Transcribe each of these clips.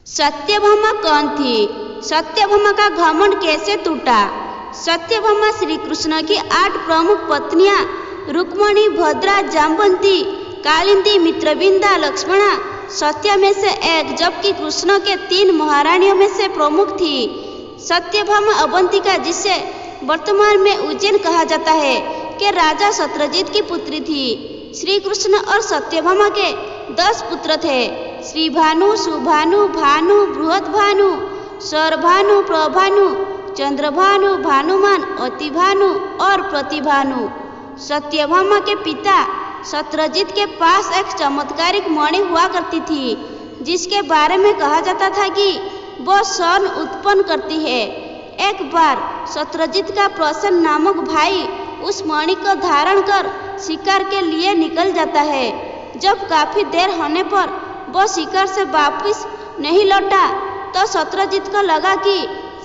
सत्यभामा कौन थी? सत्यभामा का घमंड कैसे टूटा? सत्यभामा श्री कृष्ण की 8 प्रमुख पत्नियां रुक्मणी, भद्रा, जाम्बवती, कालिंदी, मित्रविंदा, लक्ष्मणा सत्या में से एक, जबकि कृष्ण के 3 महारानियों में से प्रमुख थी। सत्यभामा अवंतिका, जिसे वर्तमान में उज्जैन कहा जाता है, के राजा सत्यजीत की पुत्री थी। श्री कृष्ण और सत्यभामा के 10 पुत्र थे। श्री भानु, सुभानु, भानु, बृहद्भानु, शरभानु, प्रभानु, चंद्रभानु, भानुमान, अतिभानु और प्रतिभानु। सत्यभामा के पिता सत्यजीत के पास एक चमत्कारिक मणि हुआ करती थी, जिसके बारे में कहा जाता था कि वह स्वर्ण उत्पन्न करती है। एक बार सत्यजीत का प्रसन्न नामक भाई उस मणि को धारण कर शिकार के लिए निकल जाता है। जब काफी देर होने पर वह शिकार से वापस नहीं लौटा तो सत्यजीत को लगा कि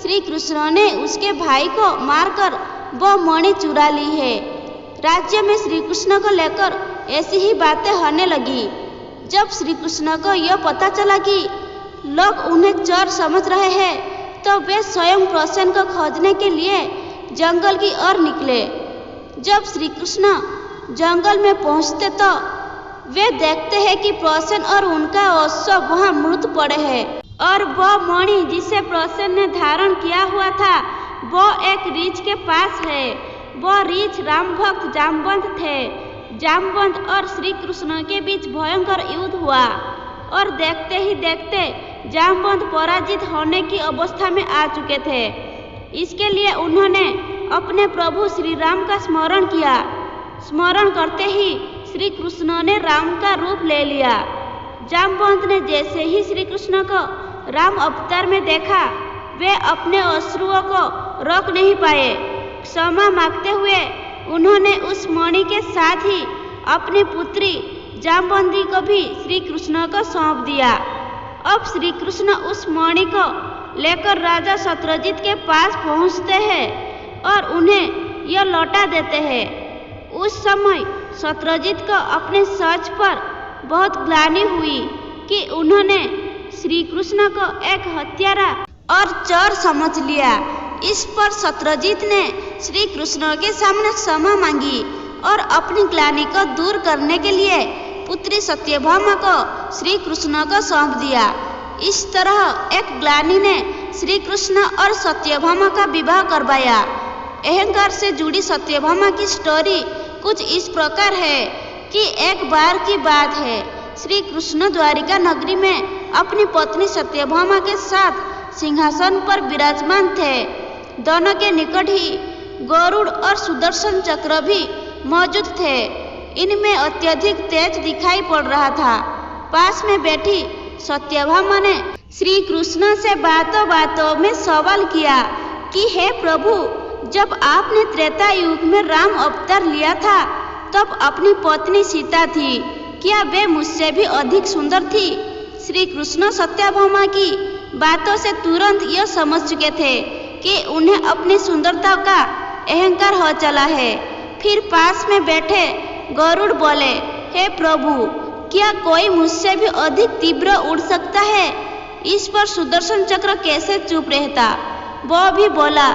श्री कृष्ण ने उसके भाई को मारकर वह मणि चुरा ली है। राज्य में श्री कृष्ण को लेकर ऐसी ही बातें होने लगी। जब श्री कृष्ण को यह पता चला कि लोग उन्हें चोर समझ रहे हैं, तो वे स्वयं प्रसन्न को खोजने के लिए जंगल की ओर निकले। जब श्री कृष्ण जंगल में पहुंचते तो वे देखते हैं कि प्रसन्न और उनका अश्व वहां मृत पड़े हैं, और वह मणि जिसे प्रसन्न ने धारण किया हुआ था वह एक रीछ के पास है। वह रीछ राम भक्त जाम्बवंत थे। जाम्बवंत और श्री कृष्ण के बीच भयंकर युद्ध हुआ, और देखते ही देखते जाम्बवंत पराजित होने की अवस्था में आ चुके थे। इसके लिए उन्होंने अपने प्रभु श्री राम का स्मरण किया। स्मरण करते ही श्री कृष्ण ने राम का रूप ले लिया। जाम्बवंत ने जैसे ही श्री कृष्ण को राम अवतार में देखा, वे अपने अश्रुओं को रोक नहीं पाए। क्षमा मांगते हुए उन्होंने उस मणि के साथ ही अपनी पुत्री जाम्बवती को भी श्री कृष्ण को सौंप दिया। अब श्री कृष्ण उस मणि को लेकर राजा सत्यजीत के पास पहुंचते हैं और उन्हें यह लौटा देते हैं। उस समय सत्यजीत को अपने सोच पर बहुत ग्लानि हुई कि उन्होंने श्री कृष्ण को एक हत्यारा और चोर समझ लिया। इस पर सत्यजीत ने श्री कृष्ण के सामने क्षमा मांगी और अपनी ग्लानि को दूर करने के लिए पुत्री सत्यभामा को श्री कृष्ण को सौंप दिया। इस तरह एक ग्लानि ने श्री कृष्ण और सत्यभामा का विवाह करवाया। अहंकार से जुड़ी सत्यभामा की स्टोरी कुछ इस प्रकार है कि एक बार की बात है, श्री कृष्ण द्वारिका नगरी में अपनी पत्नी सत्यभामा के साथ सिंहासन पर विराजमान थे। दोनों के निकट ही गरुड़ और सुदर्शन चक्र भी मौजूद थे। इनमें अत्यधिक तेज दिखाई पड़ रहा था। पास में बैठी सत्यभामा ने श्री कृष्ण से बातों बातों में सवाल किया कि हे प्रभु, जब आपने त्रेता युग में राम अवतार लिया था तब अपनी पत्नी सीता थी, क्या वे मुझसे भी अधिक सुंदर थी? श्री कृष्ण सत्यभामा की बातों से तुरंत यह समझ चुके थे कि उन्हें अपनी सुंदरता का अहंकार हो चला है। फिर पास में बैठे गरुड़ बोले, हे प्रभु, क्या कोई मुझसे भी अधिक तीव्र उड़ सकता है? इस पर सुदर्शन चक्र कैसे चुप रहता। वह भी बोला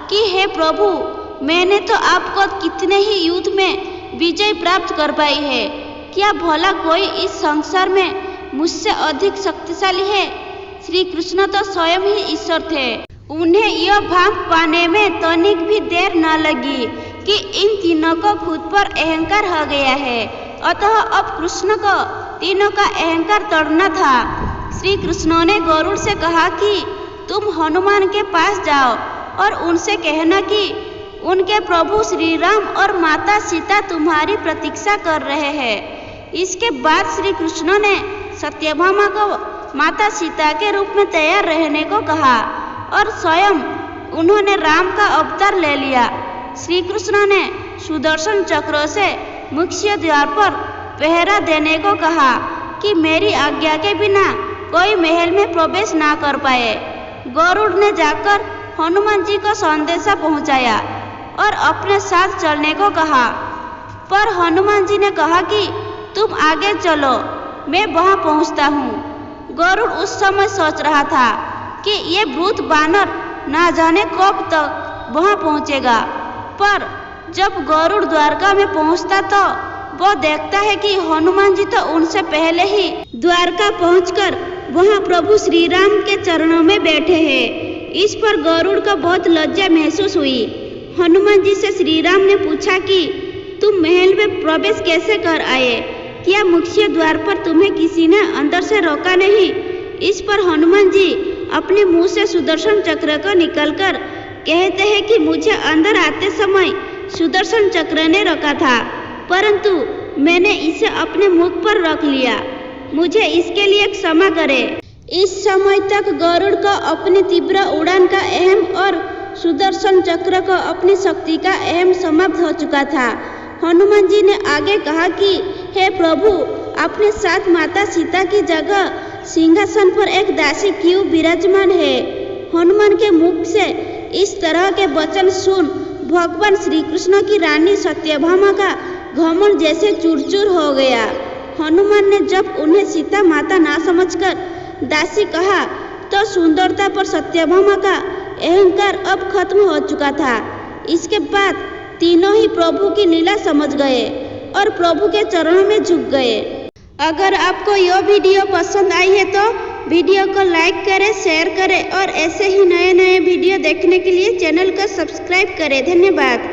कि हे प्रभु, मैंने तो आपको कितने ही युद्ध में विजय प्राप्त कर पाई है, क्या भला कोई इस संसार में मुझसे अधिक शक्तिशाली है? श्री कृष्ण तो स्वयं ही ईश्वर थे। उन्हें यह भांप पाने में तनिक भी देर न लगी कि इन तीनों को खुद पर अहंकार हो गया है, अतः अब कृष्ण को तीनों का अहंकार तोड़ना था। श्री कृष्ण ने गरुड़ से कहा कि तुम हनुमान के पास जाओ और उनसे कहना कि उनके प्रभु श्री राम और माता सीता तुम्हारी प्रतीक्षा कर रहे हैं। इसके बाद श्री कृष्ण ने सत्यभामा को माता सीता के रूप में तैयार रहने को कहा और स्वयं उन्होंने राम का अवतार ले लिया। श्री कृष्ण ने सुदर्शन चक्र से मुख्य द्वार पर पहरा देने को कहा कि मेरी आज्ञा के बिना कोई महल में प्रवेश ना कर पाए। गरुड़ ने जाकर हनुमान जी को संदेशा पहुंचाया और अपने साथ चलने को कहा, पर हनुमान जी ने कहा कि तुम आगे चलो, मैं वहां पहुंचता हूँ। गरुड़ उस समय सोच रहा था कि ये भूत बानर ना जाने कब तक वहां पहुंचेगा। पर जब गरुड़ द्वारका में पहुंचता तो वो देखता है कि हनुमान जी तो उनसे पहले ही द्वारका पहुंचकर वहां प्रभु श्री राम के चरणों में बैठे हैं। इस पर गरुड़ को बहुत लज्जा महसूस हुई। हनुमान जी से श्री राम ने पूछा कि तुम महल में प्रवेश कैसे कर आए? क्या मुख्य द्वार पर तुम्हें किसी ने अंदर से रोका नहीं? इस पर हनुमान जी अपने मुंह से सुदर्शन चक्र को निकालकर कहते हैं कि मुझे अंदर आते समय सुदर्शन चक्र ने रोका था, परंतु मैंने इसे अपने मुख पर रख लिया। मुझे इसके लिए क्षमा करें। इस समय तक गरुड़ को अपनी तीव्र उड़ान का अहम और सुदर्शन चक्र को अपनी शक्ति का अहम समाप्त हो चुका था। हनुमान जी ने आगे कहा कि हे प्रभु, अपने साथ माता सीता की जगह सिंहासन पर एक दासी क्यों विराजमान है? हनुमान के मुख से इस तरह के वचन सुन भगवान श्री कृष्ण की रानी सत्यभामा का घमंड जैसे चूर-चूर हो गया। हनुमान ने जब उन्हें सीता माता ना समझकर दासी कहा तो सुंदरता पर सत्यभामा का अहंकार अब खत्म हो चुका था। इसके बाद तीनों ही प्रभु की लीला समझ गए और प्रभु के चरणों में झुक गए। अगर आपको यह वीडियो पसंद आई है तो वीडियो को लाइक करें, शेयर करें और ऐसे ही नए नए वीडियो देखने के लिए चैनल को सब्सक्राइब करें। धन्यवाद।